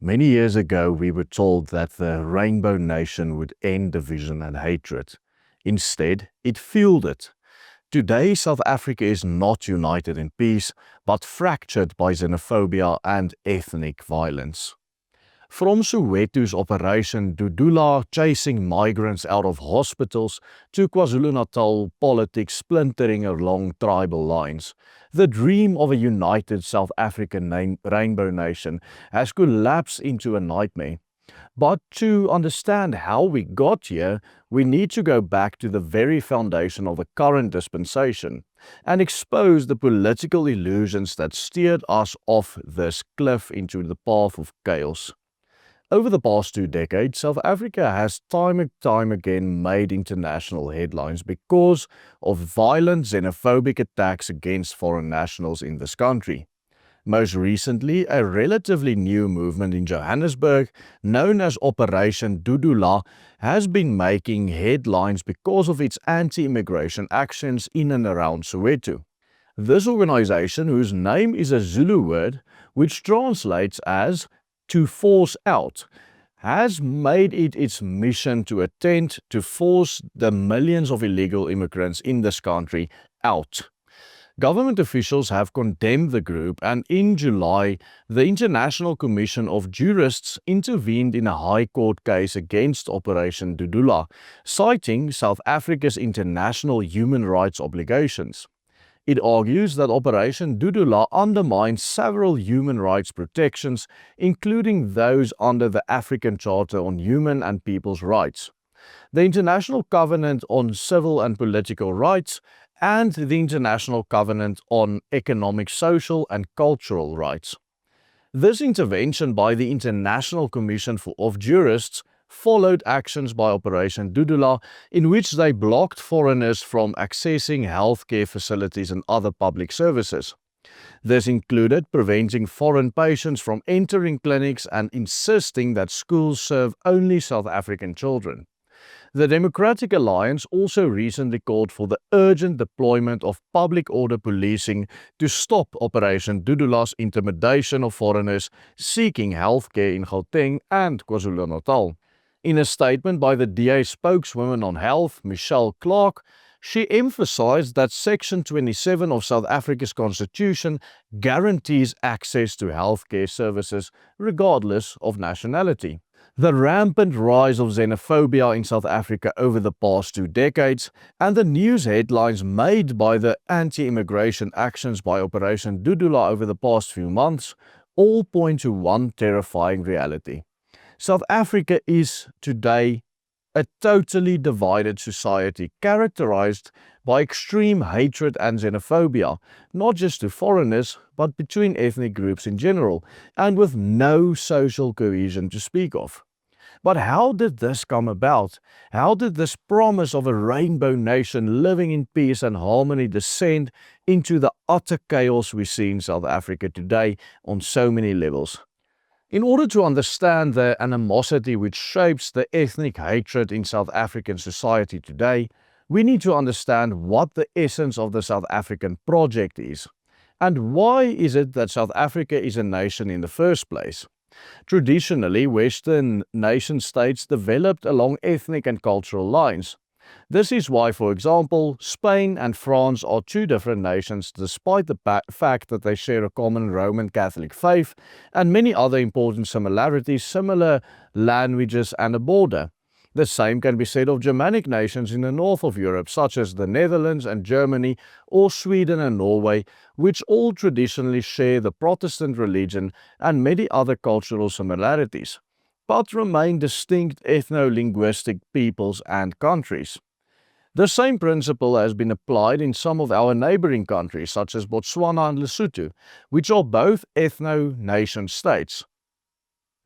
Many years ago, we were told that the Rainbow Nation would end division and hatred. Instead, it fueled it. Today, South Africa is not united in peace, but fractured by xenophobia and ethnic violence. From Soweto's Operation Dudula chasing migrants out of hospitals to KwaZulu-Natal politics splintering along tribal lines, the dream of a united South African Rainbow Nation has collapsed into a nightmare. But to understand how we got here, we need to go back to the very foundation of the current dispensation and expose the political illusions that steered us off this cliff into the path of chaos. Over the past 2 decades, South Africa has time and time again made international headlines because of violent xenophobic attacks against foreign nationals in this country. Most recently, a relatively new movement in Johannesburg, known as Operation Dudula, has been making headlines because of its anti-immigration actions in and around Soweto. This organization, whose name is a Zulu word, which translates as to force out, has made it its mission to attempt to force the millions of illegal immigrants in this country out. Government officials have condemned the group, and in July, the International Commission of Jurists intervened in a High Court case against Operation Dudula, citing South Africa's international human rights obligations. It argues that Operation Dudula undermines several human rights protections, including those under the African Charter on Human and People's Rights, the International Covenant on Civil and Political Rights, and the International Covenant on Economic, Social and Cultural Rights. This intervention by the International Commission of Jurists followed actions by Operation Dudula, in which they blocked foreigners from accessing healthcare facilities and other public services. This included preventing foreign patients from entering clinics and insisting that schools serve only South African children. The Democratic Alliance also recently called for the urgent deployment of public order policing to stop Operation Dudula's intimidation of foreigners seeking healthcare in Gauteng and KwaZulu-Natal. In a statement by the DA spokeswoman on health, Michelle Clark, she emphasized that Section 27 of South Africa's Constitution guarantees access to healthcare services regardless of nationality. The rampant rise of xenophobia in South Africa over the past 2 decades and the news headlines made by the anti-immigration actions by Operation Dudula over the past few months all point to one terrifying reality. South Africa is today a totally divided society characterized by extreme hatred and xenophobia, not just to foreigners, but between ethnic groups in general, and with no social cohesion to speak of. But how did this come about? How did this promise of a rainbow nation living in peace and harmony descend into the utter chaos we see in South Africa today on so many levels? In order to understand the animosity which shapes the ethnic hatred in South African society today, we need to understand what the essence of the South African project is. And why is it that South Africa is a nation in the first place? Traditionally, Western nation-states developed along ethnic and cultural lines. This is why, for example, Spain and France are 2 different nations despite the fact that they share a common Roman Catholic faith and many other important similarities, similar languages and a border. The same can be said of Germanic nations in the north of Europe, such as the Netherlands and Germany, or Sweden and Norway, which all traditionally share the Protestant religion and many other cultural similarities, but remain distinct ethno-linguistic peoples and countries. The same principle has been applied in some of our neighboring countries, such as Botswana and Lesotho, which are both ethno-nation states.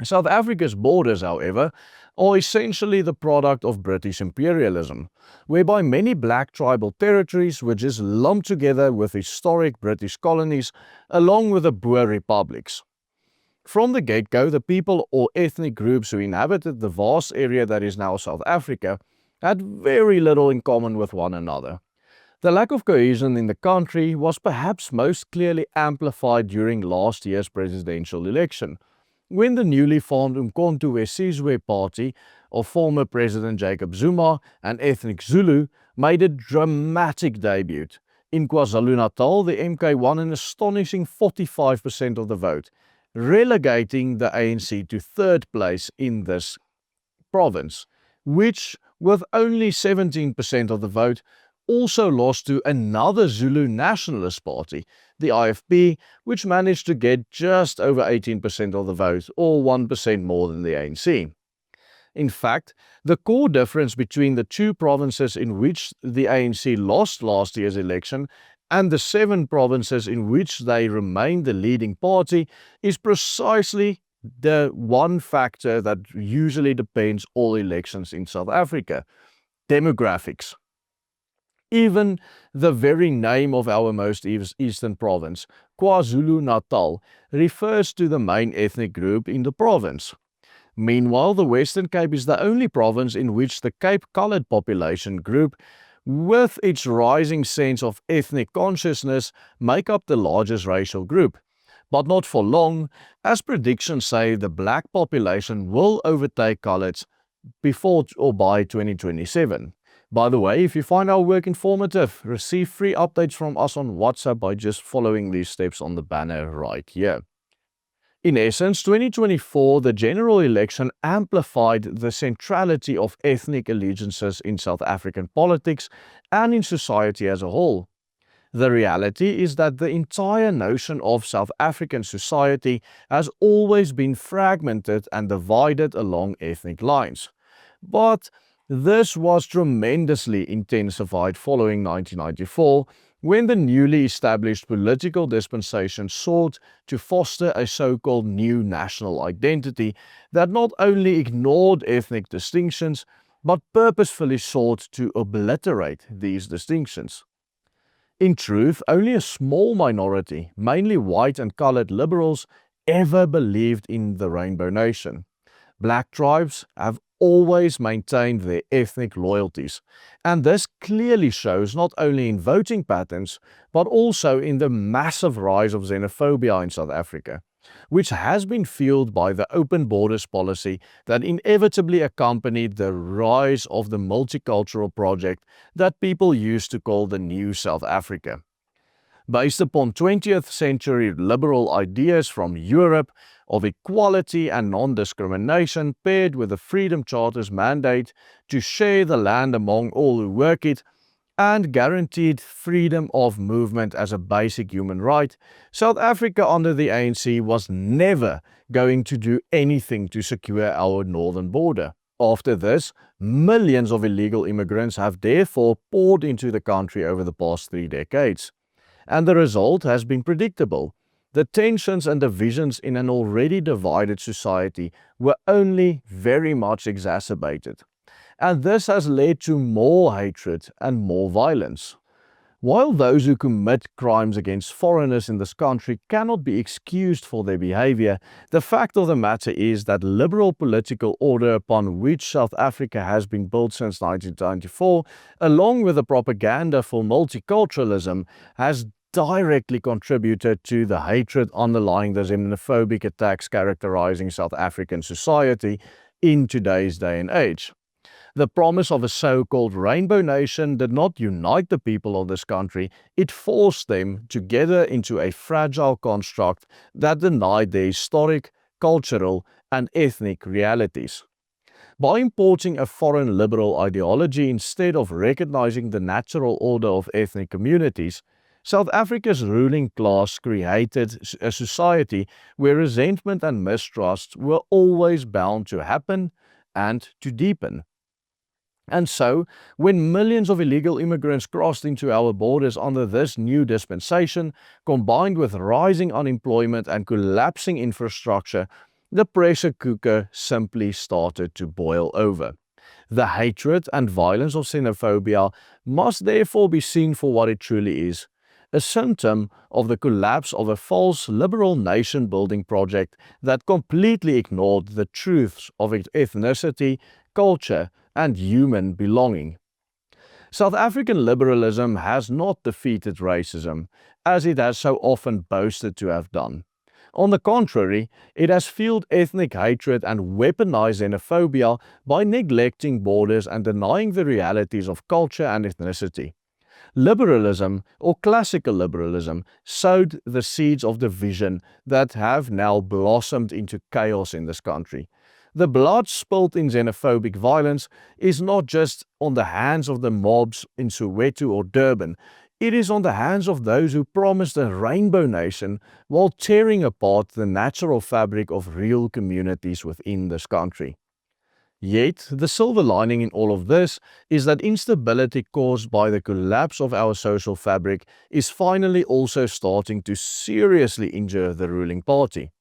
South Africa's borders, however, are essentially the product of British imperialism, whereby many black tribal territories were just lumped together with historic British colonies, along with the Boer republics. From the get-go, the people or ethnic groups who inhabited the vast area that is now South Africa had very little in common with one another. The lack of cohesion in the country was perhaps most clearly amplified during last year's presidential election, when the newly formed Umkhonto weSizwe Party of former President Jacob Zuma and ethnic Zulu made a dramatic debut. In KwaZulu-Natal, the MK won an astonishing 45% of the vote, relegating the ANC to third place in this province, which, with only 17% of the vote, also lost to another Zulu nationalist party, the IFP, which managed to get just over 18% of the vote, or 1% more than the ANC. In fact, the core difference between the two provinces in which the ANC lost last year's election and the 7 provinces in which they remained the leading party is precisely the one factor that usually depends all elections in South Africa: demographics. Even the very name of our most eastern province, KwaZulu-Natal, refers to the main ethnic group in the province. Meanwhile, the Western Cape is the only province in which the Cape Coloured population group, with its rising sense of ethnic consciousness, make up the largest racial group. But not for long, as predictions say the black population will overtake coloureds before or by 2027. By the way, if you find our work informative, receive free updates from us on WhatsApp by just following these steps on the banner right here. In essence, 2024, the general election amplified the centrality of ethnic allegiances in South African politics and in society as a whole. The reality is that the entire notion of South African society has always been fragmented and divided along ethnic lines. But this was tremendously intensified following 1994, when the newly established political dispensation sought to foster a so-called new national identity that not only ignored ethnic distinctions, but purposefully sought to obliterate these distinctions. In truth, only a small minority, mainly white and coloured liberals, ever believed in the Rainbow Nation. Black tribes have always maintained their ethnic loyalties, and this clearly shows not only in voting patterns, but also in the massive rise of xenophobia in South Africa, which has been fueled by the open borders policy that inevitably accompanied the rise of the multicultural project that people used to call the New South Africa. Based upon 20th century liberal ideas from Europe of equality and non-discrimination paired with the Freedom Charter's mandate to share the land among all who work it, and guaranteed freedom of movement as a basic human right, South Africa under the ANC was never going to do anything to secure our northern border. After this, millions of illegal immigrants have therefore poured into the country over the past 3 decades. And the result has been predictable. The tensions and divisions in an already divided society were only very much exacerbated. And this has led to more hatred and more violence. While those who commit crimes against foreigners in this country cannot be excused for their behavior, the fact of the matter is that liberal political order upon which South Africa has been built since 1994, along with the propaganda for multiculturalism, has directly contributed to the hatred underlying the xenophobic attacks characterizing South African society in today's day and age. The promise of a so-called Rainbow Nation did not unite the people of this country, it forced them together into a fragile construct that denied their historic, cultural, and ethnic realities. By importing a foreign liberal ideology instead of recognizing the natural order of ethnic communities, South Africa's ruling class created a society where resentment and mistrust were always bound to happen and to deepen. And so, when millions of illegal immigrants crossed into our borders under this new dispensation, combined with rising unemployment and collapsing infrastructure, the pressure cooker simply started to boil over. The hatred and violence of xenophobia must therefore be seen for what it truly is: a symptom of the collapse of a false liberal nation-building project that completely ignored the truths of ethnicity, culture, and human belonging. South African liberalism has not defeated racism, as it has so often boasted to have done. On the contrary, it has fueled ethnic hatred and weaponized xenophobia by neglecting borders and denying the realities of culture and ethnicity. Liberalism, or classical liberalism, sowed the seeds of division that have now blossomed into chaos in this country. The blood spilled in xenophobic violence is not just on the hands of the mobs in Soweto or Durban, it is on the hands of those who promised a rainbow nation while tearing apart the natural fabric of real communities within this country. Yet, the silver lining in all of this is that instability caused by the collapse of our social fabric is finally also starting to seriously injure the ruling party.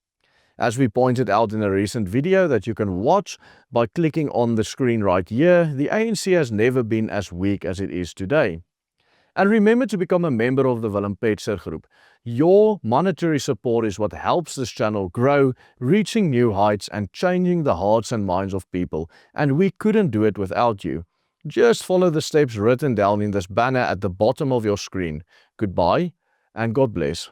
As we pointed out in a recent video that you can watch by clicking on the screen right here, the ANC has never been as weak as it is today. And remember to become a member of the Willem Petzer group. Your monetary support is what helps this channel grow, reaching new heights and changing the hearts and minds of people, and we couldn't do it without you. Just follow the steps written down in this banner at the bottom of your screen. Goodbye and God bless.